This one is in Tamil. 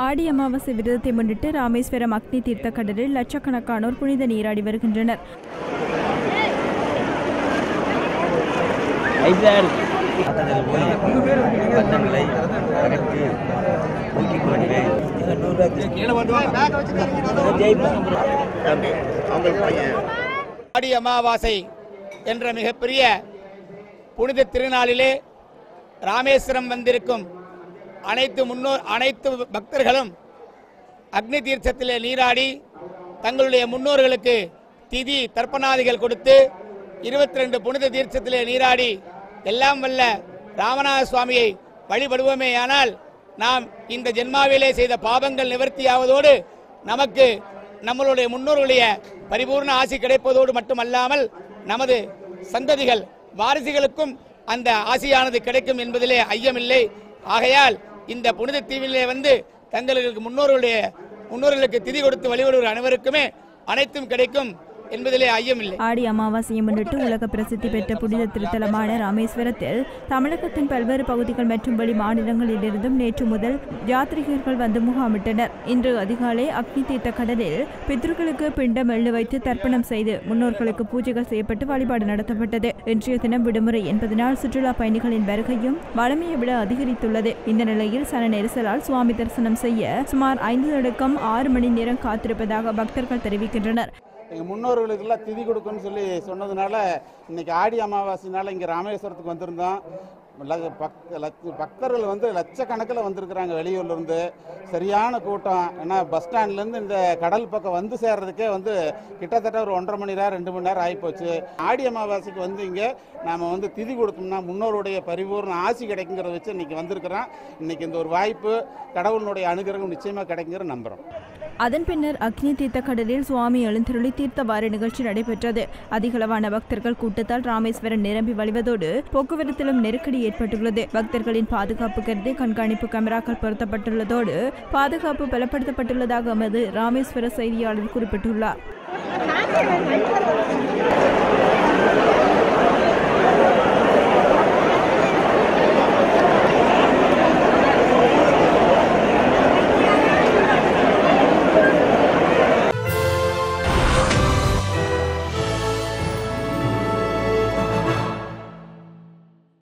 ஆடி அமாவாசை விரதத்தை முன்னிட்டு ராமேஸ்வரம் அக்னி தீர்த்த கடலில் லட்சக்கணக்கானோர் புனித நீராடி வருகின்றனர். ஆடி அமாவாசை என்ற மிகப்பெரிய புனித திருநாளிலே ராமேஸ்வரம் வந்திருக்கும் அனைத்து பக்தர்களும் அக்னி தீர்த்தத்திலே நீராடி தங்களுடைய முன்னோர்களுக்கு திதி தர்ப்பணாதிகள் கொடுத்து 22 புனித தீர்த்தத்திலே நீராடி எல்லாம் வல்ல ராமநாத சுவாமியை வழிபடுவோமேயானால் நாம் இந்த ஜென்மாவிலே செய்த பாவங்கள் நிவர்த்தியாவதோடு நமக்கு நம்மளுடைய முன்னோர்களுடைய பரிபூர்ண ஆசி கிடைப்பதோடு மட்டுமல்லாமல் நமது சந்ததிகள் வாரிசுகளுக்கும் அந்த ஆசியானது கிடைக்கும் என்பதிலே ஐயமில்லை. ஆகையால் இந்த புனித தீவிலே வந்து தங்களுக்கு முன்னோர்களுக்கு திதி கொடுத்து வழிபடுகிற அனைவருக்குமே அனைத்தும் கிடைக்கும் என்பதிலே ஐயமில்லை. ஆடி அமாவாசையை முன்னிட்டு உலக பிரசித்தி பெற்ற புனித திருத்தலமான ராமேஸ்வரத்தில் தமிழகத்தின் பல்வேறு பகுதிகள் மற்றும் வெளி மாநிலங்களிலிருந்தும் நேற்று முதல் யாத்ரீகர்கள் வந்து முகாமிட்டனர். இன்று அதிகாலை அக்னி தீர்த்த கடலில் பித்ருக்களுக்கு பிண்டம் எள்ளு வைத்து தர்ப்பணம் செய்து முன்னோர்களுக்கு பூஜைகள் செய்யப்பட்டு வழிபாடு நடத்தப்பட்டது. இன்றைய தினம் விடுமுறை என்பதனால் சுற்றுலா பயணிகளின் வருகையும் வழமையை விட அதிகரித்துள்ளது. இந்த நிலையில் சன நெரிசலால் சுவாமி தரிசனம் செய்ய சுமார் 5 தொடக்கம் 6 மணி நேரம் காத்திருப்பதாக பக்தர்கள் தெரிவிக்கின்றனர். எங்கள் முன்னோர்களுக்கெல்லாம் திதி கொடுக்குன்னு சொல்லி சொன்னதுனால இன்னைக்கு ஆடி அமாவாசைனால இங்கே ராமேஸ்வரத்துக்கு வந்திருந்தோம். பக்தர்கள் வந்து லட்சக்கணக்கில் வந்திருக்கிறாங்க வெளியூர்லேருந்து. சரியான கூட்டம். ஏன்னா பஸ் ஸ்டாண்ட்லேருந்து இந்த கடல் பக்கம் வந்து சேர்றதுக்கே வந்து கிட்டத்தட்ட ஒரு 1.5 மணி நேரம் 2 மணி நேரம் ஆகிப்போச்சு. ஆடி அமாவாசைக்கு வந்து இங்கே நாம் வந்து திதி கொடுத்தோம்னா முன்னோருடைய பரிபூர்ண ஆசி கிடைக்குங்கிறத வச்சு இன்றைக்கி வந்திருக்கிறோம். இன்றைக்கி இந்த ஒரு வாய்ப்பு கடவுளுடைய அனுகிரகம் நிச்சயமாக கிடைக்குங்கிற நம்புகிறோம். அதன் பின்னர் அக்னி தீர்த்த கடலில் சுவாமி எழுந்தருளி தீர்த்தவார நிகழ்ச்சி நடைபெற்றது. அதிகளவான பக்தர்கள் கூட்டத்தால் ராமேஸ்வரம் நிரம்பி வழிவதோடு போக்குவரத்திலும் நெருக்கடி ஏற்பட்டுள்ளது. பக்தர்களின் பாதுகாப்பு கருதி கண்காணிப்பு கேமராக்கள் பொருத்தப்பட்டுள்ளதோடு பாதுகாப்பு பலப்படுத்தப்பட்டுள்ளதாக எமது ராமேஸ்வர செய்தியாளர் குறிப்பிட்டுள்ளார்.